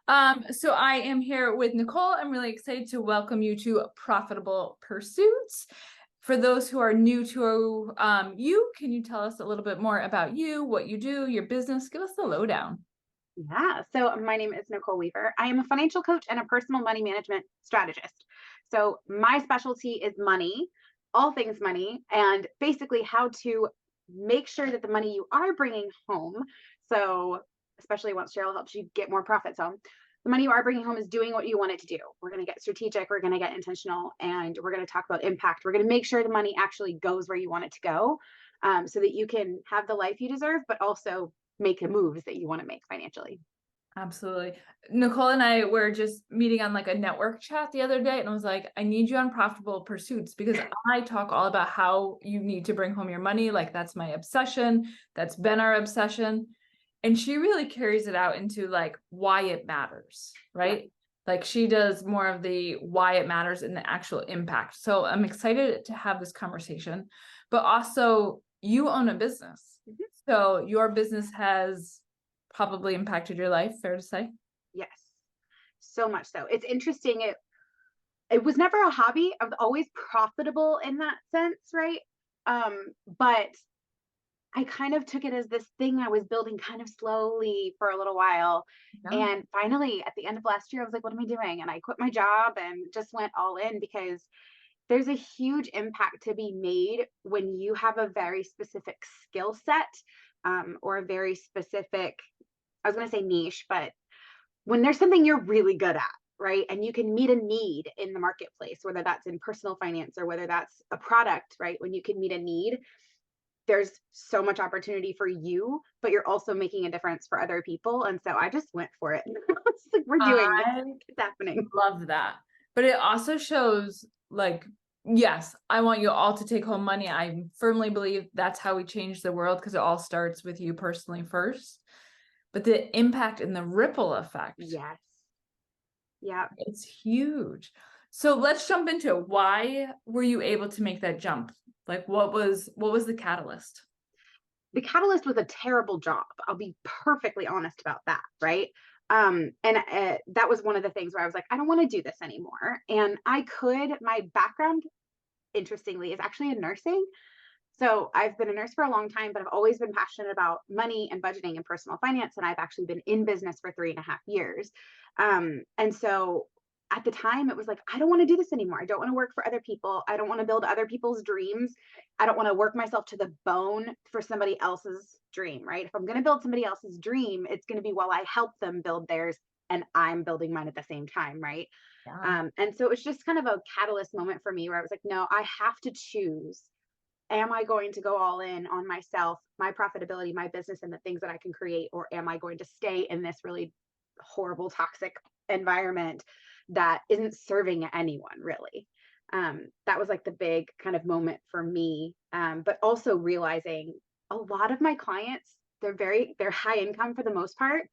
So I am here with Nichole. I'm really excited to welcome you to Profitable Pursuits. For those who are new to you, can you tell us a little bit more about you, what you do, your business? Give us the lowdown. Yeah. So my name is Nichole Weaver. I am a financial coach and a personal money management strategist. So my specialty is money, all things money, and basically how to make sure that the money you are bringing home. So especially once Cheryl helps you get more profits home, the money you are bringing home is doing what you want it to do. We're going to get strategic. We're going to get intentional, and we're going to talk about impact. We're going to make sure the money actually goes where you want it to go, so that you can have the life you deserve, but also make the moves that you want to make financially. Absolutely. Nichole and I were just meeting on like a network chat the other day, and I was like, I need you on Profitable Pursuits because I talk all about how you need to bring home your money. Like, that's my obsession. That's been our obsession. And she really carries it out into like why it matters, Yeah. right? Like, she does more of the why it matters and the actual impact. So I'm excited to have this conversation, but also you own a business. Mhm. So your business has probably impacted your life, fair to say? Yes. So much so. It's interesting. It was never a hobby. I was always profitable in that sense, right? But I kind of took it as this thing I was building kind of slowly for a little while. Yeah. And finally, at the end of last year, I was like, what am I doing? And I quit my job and just went all in because there's a huge impact to be made when you have a very specific skill set, or a very specific, I was going to say niche, but when there's something you're really good at, right? And you can meet a need in the marketplace, whether that's in personal finance or whether that's a product, right? When you can meet a need, there's so much opportunity for you, but you're also making a difference for other people. And so I just went for it. It's like, we're doing this, I it's happening. love that. But it also shows like, yes, I want you all to take home money. I firmly believe that's how we change the world because it all starts with you personally first. But the impact and the ripple effect, Yes. Yeah. it's huge. So let's jump into it. Why were you able to make that jump? Like, what was the catalyst? The catalyst was a terrible job. I'll be perfectly honest about that, right? And that was one of the things where I was like, I don't want to do this anymore. And my background, interestingly, is actually in nursing. So I've been a nurse for a long time, but I've always been passionate about money and budgeting and personal finance. And I've actually been in business for 3.5 years. And so at the time, it was like, I don't want to do this anymore. I don't want to work for other people. I don't want to build other people's dreams. I don't want to work myself to the bone for somebody else's dream, right? If I'm going to build somebody else's dream, it's going to be while I help them build theirs and I'm building mine at the same time, right? Yeah. And so it was just kind of a catalyst moment for me where I was like, no, I have to choose. Am I going to go all in on myself, my profitability, my business, and the things that I can create? Or am I going to stay in this really horrible, toxic environment that isn't serving anyone really? That was like the big kind of moment for me. But also realizing a lot of my clients, they're high income for the most part.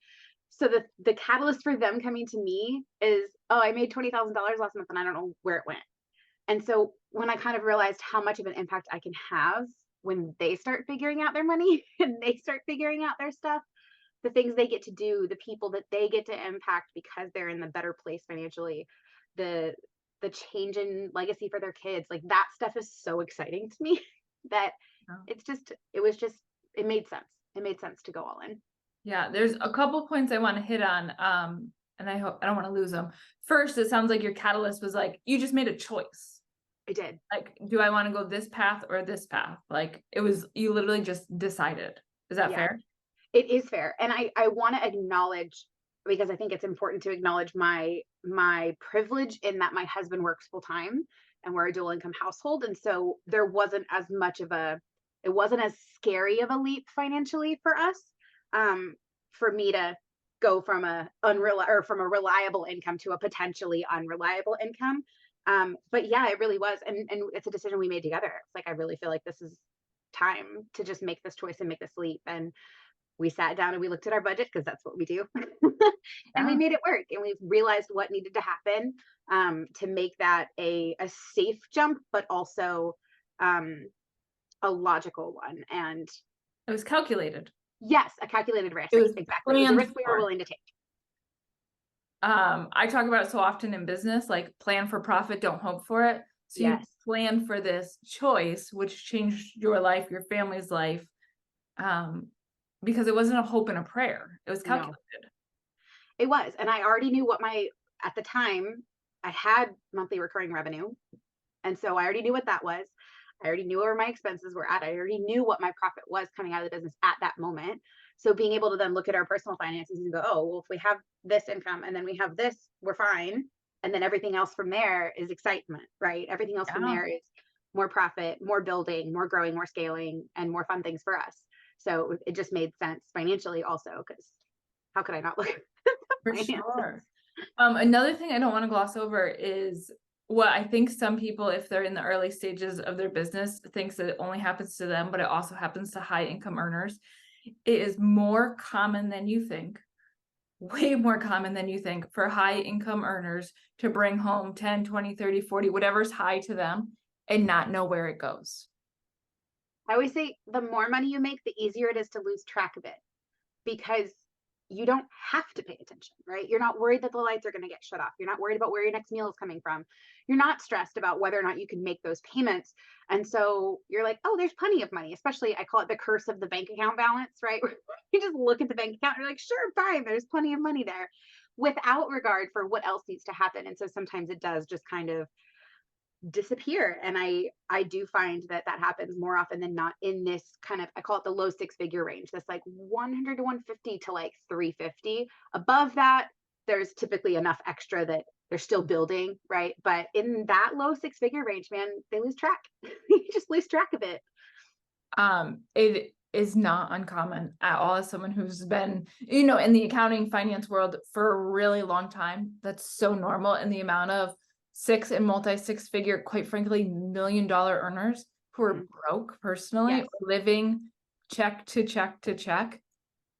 So the catalyst for them coming to me is, oh, I made $20,000 last month and I don't know where it went. And so when I kind of realized how much of an impact I can have when they start figuring out their money and they start figuring out their stuff, the things they get to do, the people that they get to impact because they're in the better place financially, the the change in legacy for their kids, like that stuff is so exciting to me that it made sense. It made sense to go all in. Yeah, there's a couple points I want to hit on. And I hope I don't want to lose them. First, it sounds like your catalyst was like you just made a choice. I did. Like, do I want to go this path or this path? Like, it was you literally just decided. Is that Yeah. fair? It is fair. And I want to acknowledge, because I think it's important to acknowledge my privilege in that my husband works full time and we're a dual income household. And so there wasn't as much of a it wasn't as scary of a leap financially for us, um, for me to go from from a reliable income to a potentially unreliable income. But yeah, it really was. And it's a decision we made together. It's like I really feel like this is time to just make this choice and make this leap. And we sat down and we looked at our budget because that's what we do. And we Yeah. made it work and we realized what needed to happen, to make that a safe jump, but also, um, a logical one. And It was calculated. yes, a calculated risk. It was Exactly. It was a planned risk we were for. willing to take. I talk about it so often in business, like plan for profit, don't hope for it. So you Yes. plan for this choice, which changed your life, your family's life, um, because it wasn't a hope and a prayer. It was No, calculated. it was. And I already knew what at the time, I had monthly recurring revenue. And so I already knew what that was. I already knew where my expenses were at. I already knew what my profit was coming out of the business at that moment. So being able to then look at our personal finances and go, oh, well, if we have this income and then we have this, we're fine. And then everything else from there is excitement, right? Everything else from Yeah. there is more profit, more building, more growing, more scaling, and more fun things for us. So it just made sense financially also, because how could I not look at the For finances? sure. Another thing I don't want to gloss over is what I think some people, if they're in the early stages of their business, thinks that it only happens to them, but it also happens to high income earners. It is more common than you think, way more common than you think for high income earners to bring home 10, 20, 30, 40, whatever's high to them and not know where it goes. I always say the more money you make, the easier it is to lose track of it, because you don't have to pay attention, right? You're not worried that the lights are going to get shut off. You're not worried about where your next meal is coming from. You're not stressed about whether or not you can make those payments. And so you're like, oh, there's plenty of money. Especially, I call it the curse of the bank account balance, right? You just look at the bank account and you're like, sure, fine, there's plenty of money there, without regard for what else needs to happen. And so sometimes it does just kind of disappear. And I do find that that happens more often than not in this kind of, I call it the low six figure range, that's like 100 to 150 to like 350. Above that, there's typically enough extra that they're still building, right? But in that low six figure range, man, they lose track. You just lose track of it. It is not uncommon at all as someone who's been, in the accounting finance world for a really long time. That's so normal. And the amount of six and multi six figure, quite frankly, $1 million earners who are Mhm. broke personally, Yes. living check to check to check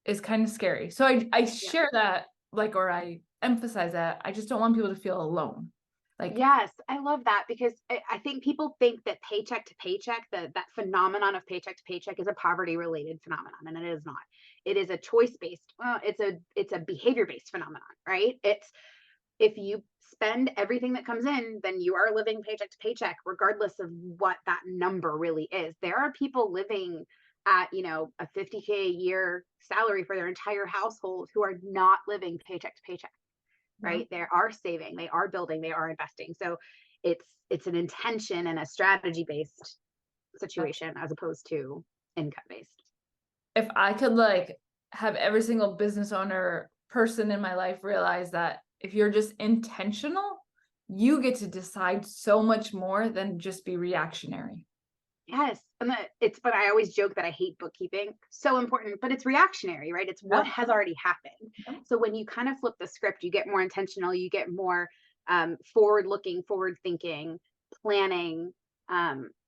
is kind of scary. So I Yeah. share that, like, or I emphasize that. I just don't want people to feel alone. Like, Yes, I love that, because I think people think that paycheck to paycheck, that phenomenon of paycheck to paycheck, is a poverty related phenomenon, and it is not. It is a choice based. Well, it's a behavior based phenomenon, right? It's, if you spend everything that comes in, then you are living paycheck to paycheck, regardless of what that number really is. There are people living at, a 50K a year salary for their entire household who are not living paycheck to paycheck, yeah. right? They are saving, they are building, they are investing. So it's an intention and a strategy based situation as opposed to income based. If I could like have every single business owner person in my life realize that if you're just intentional, you get to decide so much more than just be reactionary. Yes. And it's, but I always joke that I hate bookkeeping. So important, but it's reactionary, right? It's what Yeah. has already happened. Yeah. So when you kind of flip the script, you get more intentional, you get more forward looking, forward thinking, planning.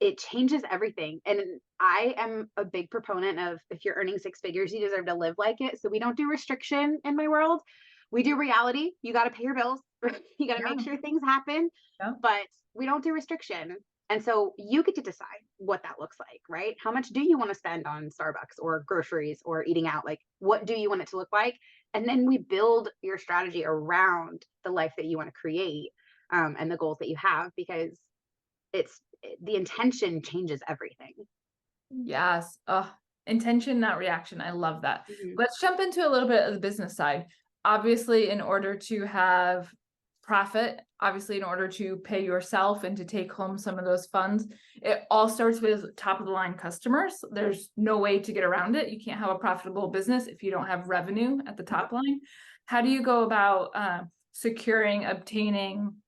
It changes everything. And I am a big proponent of, if you're earning six figures, you deserve to live like it. So we don't do restriction in my world. We do reality. You got to pay your bills. You got to make Yeah. sure things happen, Yeah. but we don't do restriction. And so you get to decide what that looks like, right? How much do you want to spend on Starbucks or groceries or eating out? Like, what do you want it to look like? And then we build your strategy around the life that you want to create, and the goals that you have, because it's, the intention changes everything. Yes. Intention, not reaction. I love that. Mhm. Let's jump into a little bit of the business side. Obviously, in order to have profit, obviously, in order to pay yourself and to take home some of those funds, it all starts with top of the line customers. There's no way to get around it. You can't have a profitable business if you don't have revenue at the top line. How do you go about securing, obtaining?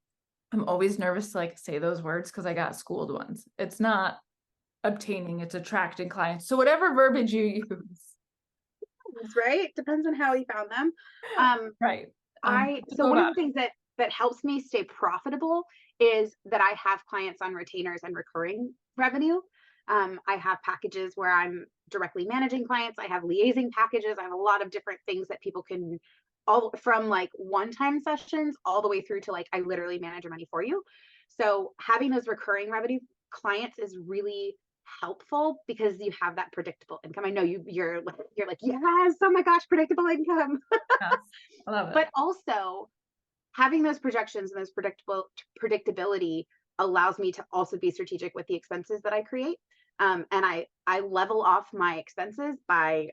I'm always nervous to like say those words because I got schooled once. It's not obtaining, it's attracting clients. So whatever verbiage you use. Right? Depends on how you found them. Um, Right. To so go one of about the things that helps me stay profitable is that I have clients on retainers and recurring revenue. I have packages where I'm directly managing clients. I have liaising packages. I have a lot of different things that people can, all from like one-time sessions all the way through to like, I literally manage your money for you. So having those recurring revenue clients is really helpful, because you have that predictable income. I know you're like, yes, oh my gosh, predictable income. yes. I love it. But also, having those projections and those predictability allows me to also be strategic with the expenses that I create. And I level off my expenses by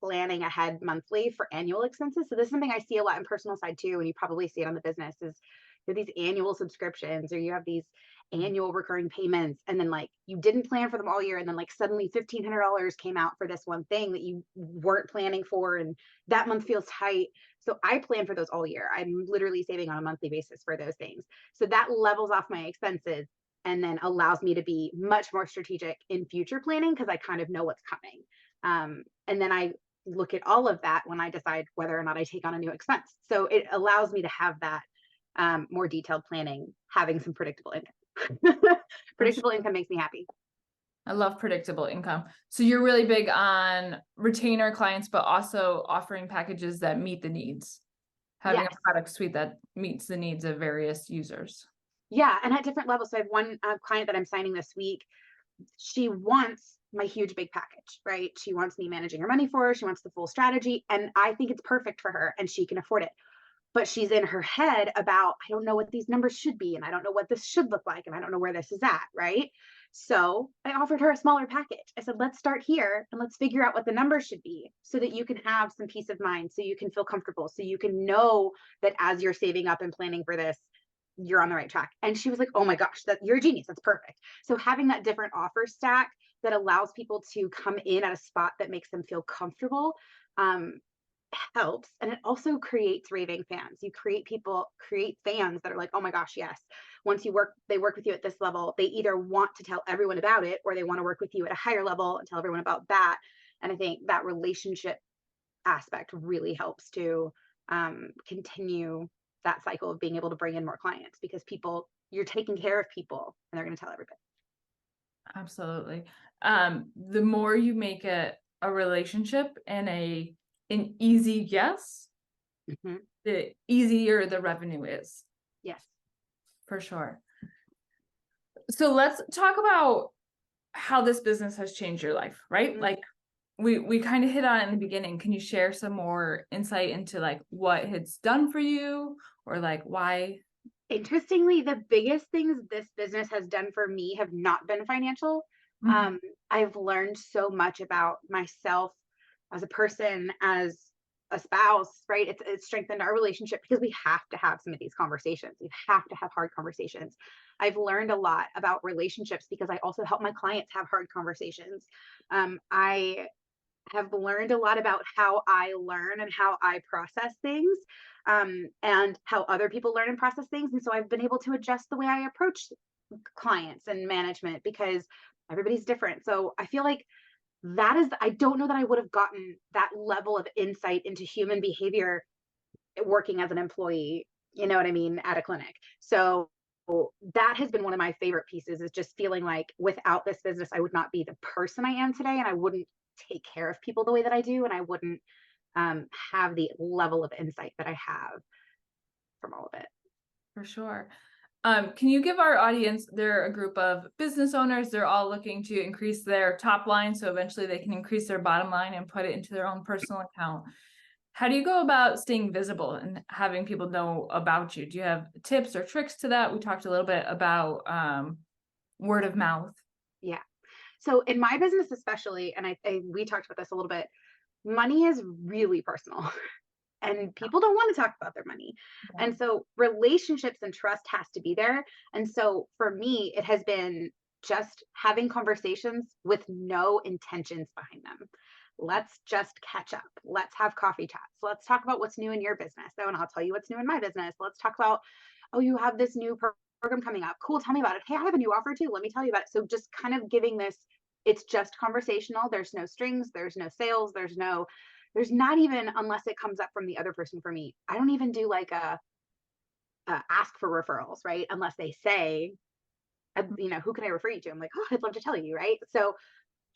planning ahead monthly for annual expenses. So this is something I see a lot in personal side too, and you probably see it on the business is you have these annual subscriptions or you have these annual recurring payments, and then like you didn't plan for them all year, and then like suddenly $1,500 came out for this one thing that you weren't planning for, and that month feels tight. So I plan for those all year. I'm literally saving on a monthly basis for those things. So that levels off my expenses and then allows me to be much more strategic in future planning because I kind of know what's coming. And then I look at all of that when I decide whether or not I take on a new expense. So it allows me to have that more detailed planning, having some predictable income. For Predictable sure. income makes me happy. I love predictable income. So you're really big on retainer clients, but also offering packages that meet the needs, having Yes. a product suite that meets the needs of various users. Yeah. And at different levels. So I have one client that I'm signing this week. She wants my huge big package, right? She wants me managing her money for her. She wants the full strategy. And I think it's perfect for her and she can afford it. But she's in her head about, I don't know what these numbers should be. And I don't know what this should look like. And I don't know where this is at. Right. So I offered her a smaller package. I said, let's start here and let's figure out what the numbers should be so that you can have some peace of mind, so you can feel comfortable, so you can know that as you're saving up and planning for this, you're on the right track. And she was like, oh my gosh, that you're a genius. That's perfect. So having that different offer stack that allows people to come in at a spot that makes them feel comfortable um, helps. And it also creates raving fans. You create fans that are like, oh my gosh, yes. Once they work with you at this level, they either want to tell everyone about it or they want to work with you at a higher level and tell everyone about that. And I think that relationship aspect really helps to continue that cycle of being able to bring in more clients because you're taking care of people and they're going to tell everybody. Absolutely. The more you make it a relationship and an easy yes, Mm-hmm. the easier the revenue is, Yes. for sure. So let's talk about how this business has changed your life, right? Mm-hmm. Like we kind of hit on it in the beginning. Can you share some more insight into like what it's done for you or like why? Interestingly, the biggest things this business has done for me have not been financial. Mhm. I've learned so much about myself as a person, as a spouse, right? It's strengthened our relationship because we have to have some of these conversations. We have to have hard conversations. I've learned a lot about relationships because I also help my clients have hard conversations. I have learned a lot about how I learn and how I process things, and how other people learn and process things. And so I've been able to adjust the way I approach clients and management because everybody's different. So I feel like I don't know that I would have gotten that level of insight into human behavior working as an employee, you know what I mean, at a clinic. So that has been one of my favorite pieces is just feeling like without this business, I would not be the person I am today. And I wouldn't take care of people the way that I do. And I wouldn't have the level of insight that I have from all of it. For sure. Can you give our audience, they're a group of business owners, they're all looking to increase their top line so eventually they can increase their bottom line and put it into their own personal account. How do you go about staying visible and having people know about you? Do you have tips or tricks to that? We talked a little bit about word of mouth. Yeah. So in my business, especially, and we talked about this a little bit, money is really personal. And people don't want to talk about their money. Yeah. And so relationships and trust has to be there. And so for me, it has been just having conversations with no intentions behind them. Let's just catch up. Let's have coffee chats. Let's talk about what's new in your business. Oh, and I'll tell you what's new in my business. Let's talk about, oh, you have this new program coming up. Cool. Tell me about it. Hey, I have a new offer too. Let me tell you about it. So just kind of giving this, it's just conversational. There's no strings. There's no sales. There's not even, unless it comes up from the other person. For me, I don't even do like a ask for referrals, right? Unless they say, who can I refer you to? I'm like, oh, I'd love to tell you, right? So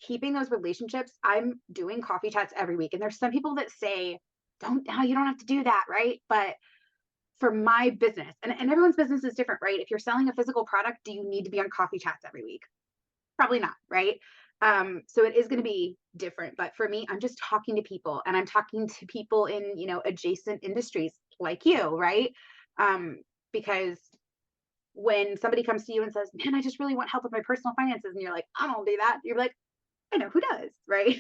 keeping those relationships, I'm doing coffee chats every week. And there's some people that say, you don't have to do that, right? But for my business, and everyone's business is different, right? If you're selling a physical product, do you need to be on coffee chats every week? Probably not, right? So it is going to be different. But for me, I'm just talking to people and I'm talking to people in, adjacent industries like you, right? Because when somebody comes to you and says, man, I just really want help with my personal finances, and you're like, I don't do that, you're like, I know who does, right?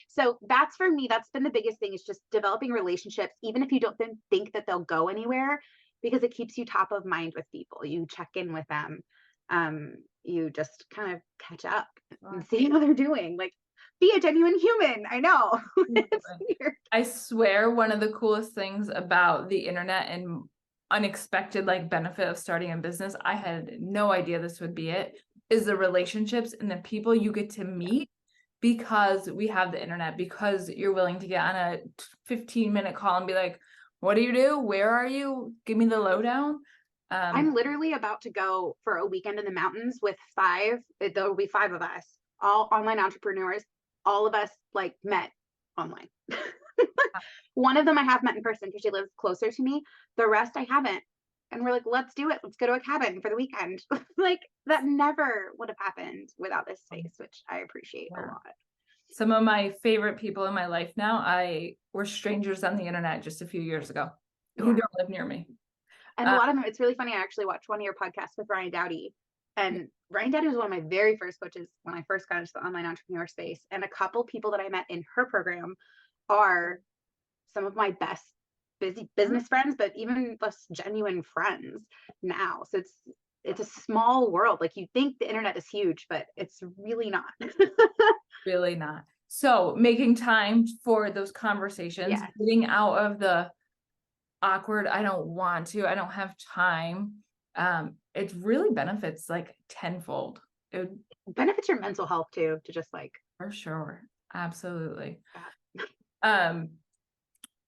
So that's, for me, that's been the biggest thing, is just developing relationships, even if you don't think that they'll go anywhere, because it keeps you top of mind with people. You check in with them. You just kind of catch up and see how they're doing. Like, be a genuine human. I know. It's weird. I swear one of the coolest things about the internet and unexpected like benefit of starting a business, I had no idea this would be it, is the relationships and the people you get to meet because we have the internet, because you're willing to get on a 15-minute call and be like, what do you do? Where are you? Give me the lowdown. I'm literally about to go for a weekend in the mountains with there will be 5 of us, all online entrepreneurs. All of us like met online. One of them I have met in person because she lives closer to me. The rest I haven't. And we're like, let's do it. Let's go to a cabin for the weekend. Like, that never would have happened without this space, which I appreciate a lot. Some of my favorite people in my life now, I were strangers on the internet just a few years ago who don't live near me. And a lot of them, it's really funny. I actually watched one of your podcasts with Ryan Dowdy. And Ryan Dowdy was one of my very first coaches when I first got into the online entrepreneur space. And a couple people that I met in her program are some of my best business friends, but even less genuine friends now. So it's a small world. Like, you think the internet is huge, but it's really not. Really not. So making time for those conversations, getting out of the awkward, I don't want to, I don't have time. It really benefits like tenfold. It benefits your mental health too, to just like, for sure. Absolutely.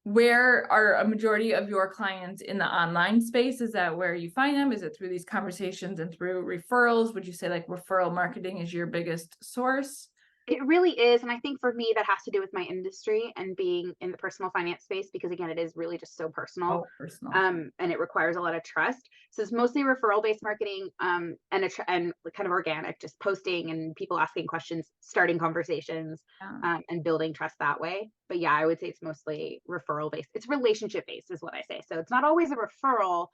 Where are a majority of your clients in the online space? Is that where you find them? Is it through these conversations and through referrals? Would you say like referral marketing is your biggest source? It really is. And I think for me, that has to do with my industry and being in the personal finance space, because again, it is really just so personal. And it requires a lot of trust. So it's mostly referral based marketing, and kind of organic, just posting and people asking questions, starting conversations, and building trust that way. But yeah, I would say it's mostly referral based. It's relationship based is what I say. So it's not always a referral,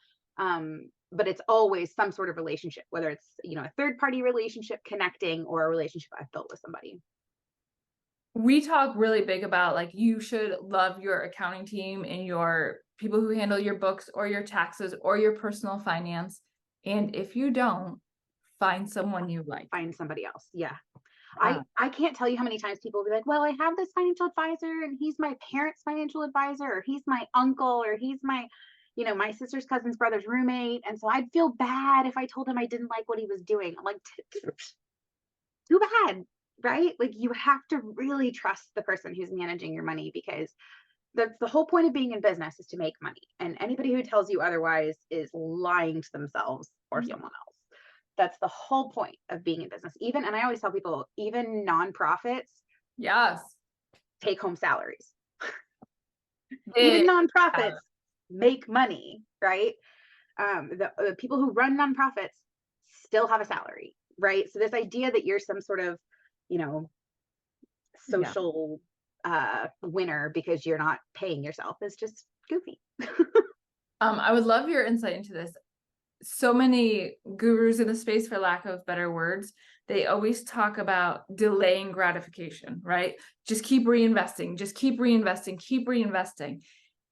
but it's always some sort of relationship, whether it's, a third party relationship connecting, or a relationship I've built with somebody. We talk really big about like, you should love your accounting team and your people who handle your books or your taxes or your personal finance. And if you don't, find someone you like. Find somebody else. Yeah. I can't tell you how many times people will be like, well, I have this financial advisor and he's my parents' financial advisor, or he's my uncle, or he's my my sister's cousin's brother's roommate. And so I'd feel bad if I told him I didn't like what he was doing. I'm like, too bad, right? Like, you have to really trust the person who's managing your money, because that's the whole point of being in business, is to make money. And anybody who tells you otherwise is lying to themselves or someone else. That's the whole point of being in business. And I always tell people, even nonprofits, take home salaries. Even nonprofits make money, right? The people who run nonprofits still have a salary, right? So this idea that you're some sort of, social winner because you're not paying yourself is just goofy. I would love your insight into this. So many gurus in the space, for lack of better words, they always talk about delaying gratification, right? Just keep reinvesting, keep reinvesting.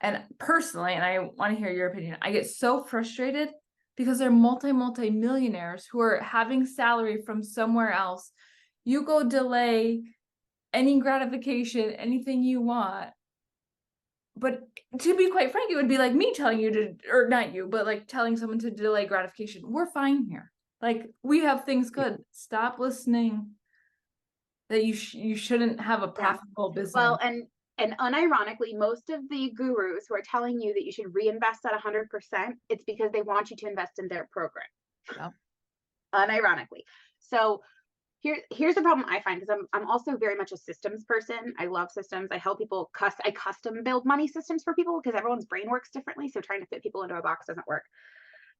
And personally, and I want to hear your opinion, I get so frustrated because they're multi-millionaires who are having salary from somewhere else. You go delay any gratification, anything you want. But to be quite frank, it would be like me telling you to, or not you, but like telling someone to delay gratification. We're fine here. Like, we have things good. Stop listening that you shouldn't have a profitable business. Well, and unironically, most of the gurus who are telling you that you should reinvest at 100%, it's because they want you to invest in their program. Unironically. So here's the problem I find, because I'm also very much a systems person. I love systems. I help people I custom build money systems for people, because everyone's brain works differently. So trying to fit people into a box doesn't work.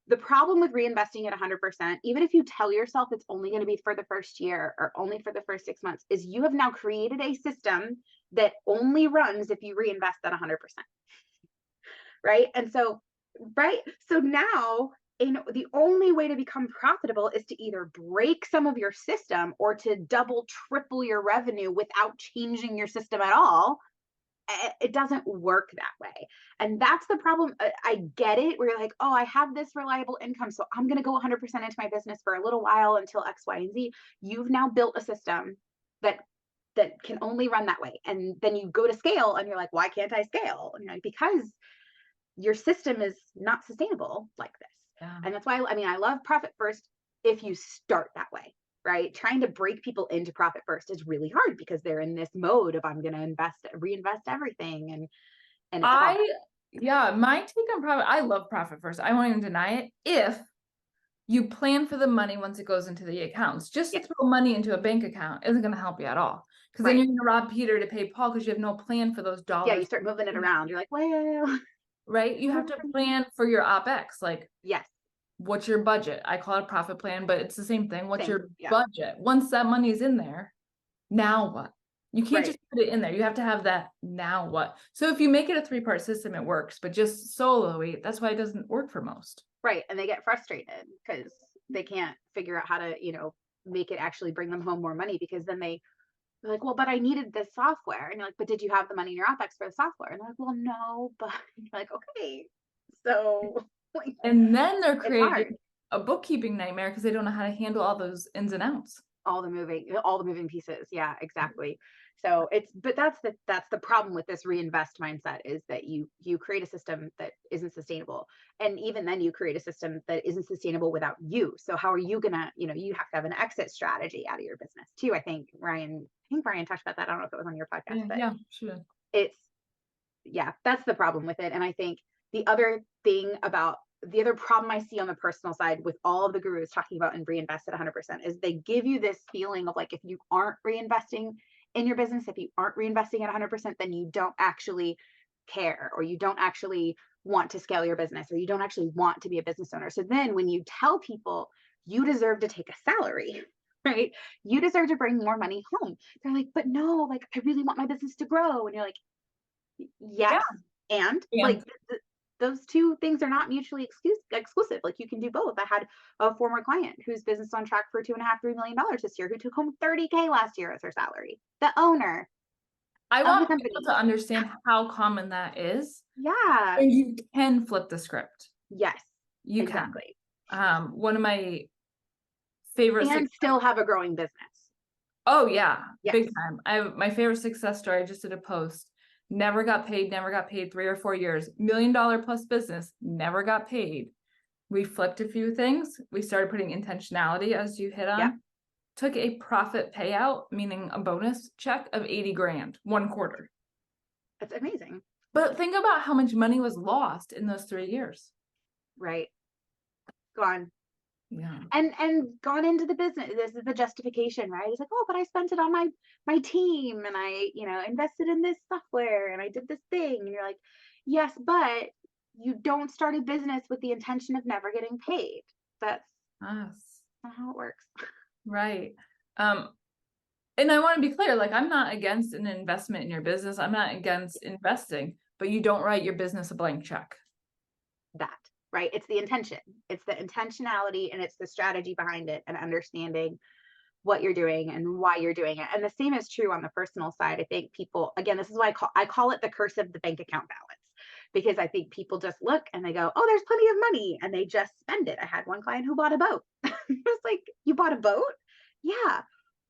The problem with reinvesting at 100%, even if you tell yourself it's only going to be for the first year or only for the first 6 months, is you have now created a system that only runs if you reinvest at 100%. Right? And so Right? So now, the only way to become profitable is to either break some of your system or to double, triple your revenue without changing your system at all. It doesn't work that way. And that's the problem. I get it. Where you're like, oh, I have this reliable income, so I'm going to go 100% into my business for a little while until X, Y, and Z. You've now built a system that can only run that way. And then you go to scale and you're like, why can't I scale? And you're like, because your system is not sustainable like this. Yeah. And that's why, I mean, I love profit first if you start that way, right? Trying to break people into profit first is really hard because they're in this mode of I'm going to reinvest everything, and it's hard. Yeah, my take on profit, I love profit first. I won't even deny it. If you plan for the money once it goes into the accounts, just to Yeah, throw money into a bank account isn't going to help you at all. Because then right. you're going to rob Peter to pay Paul because you have no plan for those Yeah, you dollars, start moving it around. You're like, well, right? You have to plan for your OpEx. Like, yes, what's your budget? I call it a profit plan, but it's the same thing. What's same. your Yeah, budget? Once that money is in there, now what? You can't right. just put it in there. You have to have that now what. So if you make it a 3-part system, it works, but just solo it, that's why it doesn't work for most. Right. And they get frustrated because they can't figure out how to, make it actually bring them home more money, because then they're like, well, but I needed this software. And you're like, but did you have the money in your OpEx for the software? And they're like, well, no, but you're like, okay. So like, And then they're it's hard. creating a bookkeeping nightmare because they don't know how to handle all those ins and outs. All the moving pieces. Yeah, exactly. So but that's the problem with this reinvest mindset, is that you create a system that isn't sustainable. And even then you create a system that isn't sustainable without you. So how are you gonna, you have to have an exit strategy out of your business too. I think Ryan talked about that. I don't know if it was on your podcast, Yeah, but yeah, sure. it's yeah, that's the problem with it. And I think the other problem I see on the personal side with all of the gurus talking about and reinvest at 100% is they give you this feeling of like, if you aren't reinvesting in your business, if you aren't reinvesting at 100%, then you don't actually care, or you don't actually want to scale your business, or you don't actually want to be a business owner. So then when you tell people you deserve to take a salary, right? You deserve to bring more money home. They're like, but no, like I really want my business to grow. And you're like, Yeah. yes, and And like those two things are not mutually exclusive. Like you can do both. I had a former client whose business is on track for $2.5–3 million this year, who took home 30K last year as her salary. The owner I of the want people company. to understand how common that is. Yeah. And you can flip the script. Yes. You can. Exactly. One of my favorite And still have a growing business. Oh yeah, Yes. big time. My favorite success story. I just did a post. Never got paid 3 or 4 years. $1 million plus business, never got paid. We flipped a few things. We started putting intentionality, as you hit on. Yep. Took a profit payout, meaning a bonus check of 80 grand, 1 quarter. That's amazing. But think about how much money was lost in those 3 years. Right. Gone. Yeah. And gone into the business. This is the justification, right? It's like, oh, but I spent it on my team, and I, invested in this software, and I did this thing. And you're like, yes, but you don't start a business with the intention of never getting paid. That's Yes. not how it works. Right. And I want to be clear, like I'm not against an investment in your business. I'm not against investing, but you don't write your business a blank check. That, right? It's the intention. It's the intentionality, and it's the strategy behind it, and understanding what you're doing and why you're doing it. And the same is true on the personal side. I think people, again, this is why I call it the curse of the bank account balance, because I think people just look and they go, oh, there's plenty of money, and they just spend it. I had one client who bought a boat. It's like, you bought a boat? Yeah.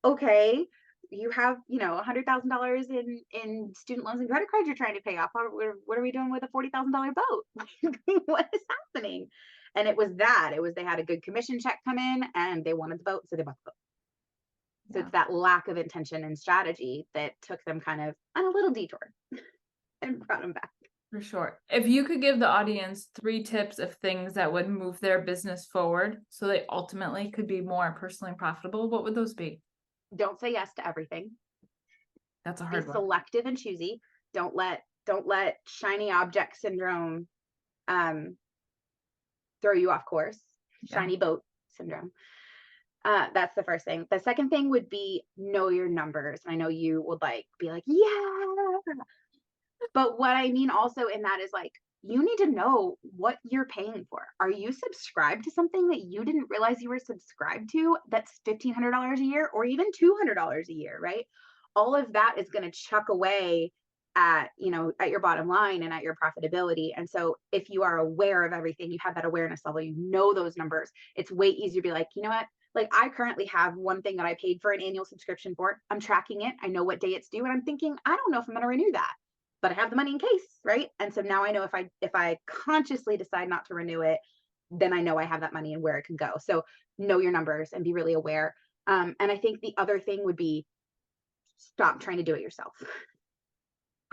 Okay. You have, $100,000 in student loans and credit cards you're trying to pay off. What are we doing with a $40,000 boat? What is happening? And it was they had a good commission check come in, and they wanted the boat, so they bought the boat. So it's that lack of intention and strategy that took them kind of on a little detour and brought them back. For sure. If you could give the audience 3 tips of things that would move their business forward so they ultimately could be more personally profitable, what would those be? Don't say yes to everything. That's a Be hard one. selective and choosy. Don't let shiny object syndrome throw you off course. Yeah. Shiny boat syndrome. That's the first thing. The second thing would be know your numbers. I know you would be like, yeah. But what I mean also in that is like, you need to know what you're paying for. Are you subscribed to something that you didn't realize you were subscribed to that's $1,500 a year or even $200 a year, right? All of that is going to chuck away at, at your bottom line and at your profitability. And so if you are aware of everything, you have that awareness level, you know those numbers, it's way easier to be like, you know what? Like I currently have one thing that I paid for an annual subscription for. I'm tracking it. I know what day it's due and I'm thinking, I don't know if I'm going to renew that, but I have the money in case, right? And so now I know if I consciously decide not to renew it, then I know I have that money and where it can go. So know your numbers and be really aware. And I think the other thing would be stop trying to do it yourself.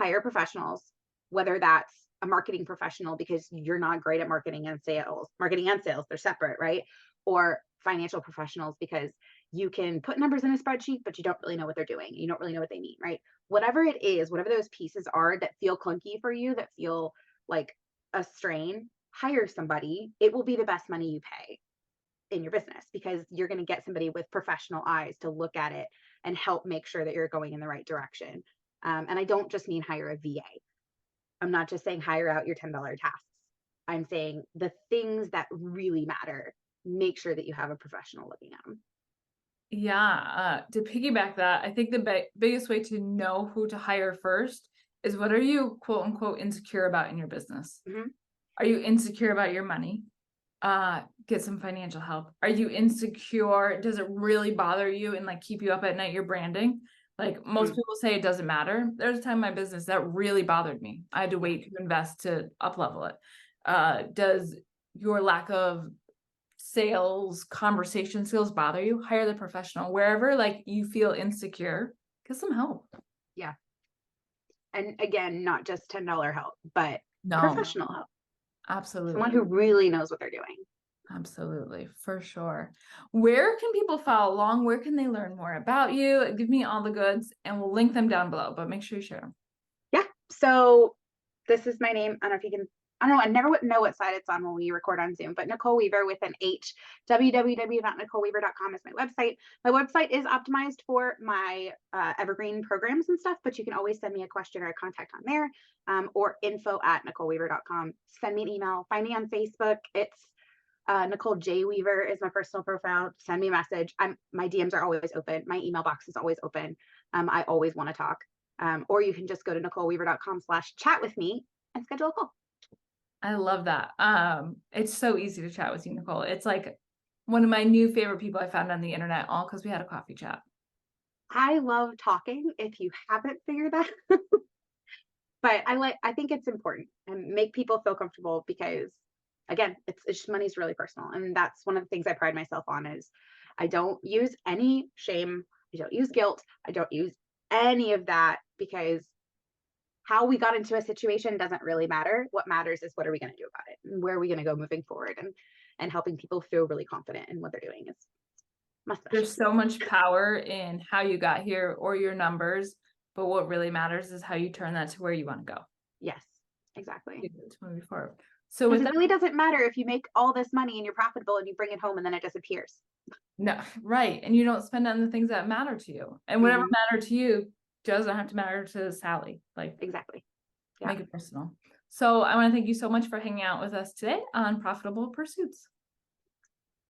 Hire professionals, whether that's a marketing professional because you're not great at marketing and sales. Marketing and sales, they're separate, right? Or financial professionals because you can put numbers in a spreadsheet, but you don't really know what they're doing. You don't really know what they mean, right? Whatever it is, whatever those pieces are that feel clunky for you, that feel like a strain, hire somebody. It will be the best money you pay in your business because you're going to get somebody with professional eyes to look at it and help make sure that you're going in the right direction. And I don't just mean hire a VA. I'm not just saying hire out your $10 tasks. I'm saying the things that really matter, make sure that you have a professional looking at them. Yeah, to piggyback that, I think the biggest way to know who to hire first is what are you quote unquote insecure about in your business? Mhm. Are you insecure about your money? Get some financial help. Are you insecure? Does it really bother you and like keep you up at night, your branding? Like most Mm. people say it doesn't matter. There's a time in my business that really bothered me. I had to Yeah. wait to invest to up level it. Does your lack of sales conversation skills bother you? Hire the professional. Wherever like you feel insecure, get some help. Yeah. And again, not just $10 help, but No, professional help. Someone absolutely. who really knows what they're doing. Absolutely, for sure. Where can people follow along? Where can they learn more about you? Give me all the goods and we'll link them down below, but make sure you share them. Yeah. So this is my name. I don't know if you can, I don't know. I never would know what side it's on when we record on Zoom, but Nichole Weaver with an H. www.nicholeweaver.com is my website. My website is optimized for my evergreen programs and stuff, but you can always send me a question or a contact on there, or info@nicholeweaver.com. Send me an email. Find me on Facebook. It's Nichole J. Weaver is my personal profile. Send me a message. My DMs are always open. My email box is always open. I always want to talk. Or you can just go to nicholeweaver.com/chat with me and schedule a call. I love that. It's so easy to chat with you, Nichole. It's like one of my new favorite people I found on the internet, all because we had a coffee chat. I love talking if you haven't figured that. But I think it's important and make people feel comfortable because again, it's just money's really personal. And that's one of the things I pride myself on is I don't use any shame. I don't use guilt. I don't use any of that because how we got into a situation doesn't really matter. What matters is what are we going to do about it and where are we going to go moving forward, and helping people feel really confident in what they're doing is my There's specialty. so much power in how you got here or your numbers, but what really matters is how you turn that to where you want to go. Yes, exactly. To move forward. So Because with it that, really doesn't matter if you make all this money and you're profitable and you bring it home and then it disappears. no, right. And you don't spend on the things that matter to you. And whatever Hmm. matter to you doesn't have to matter to Sally. Like Exactly. Yeah. make it personal. So I want to thank you so much for hanging out with us today on Profitable Pursuits.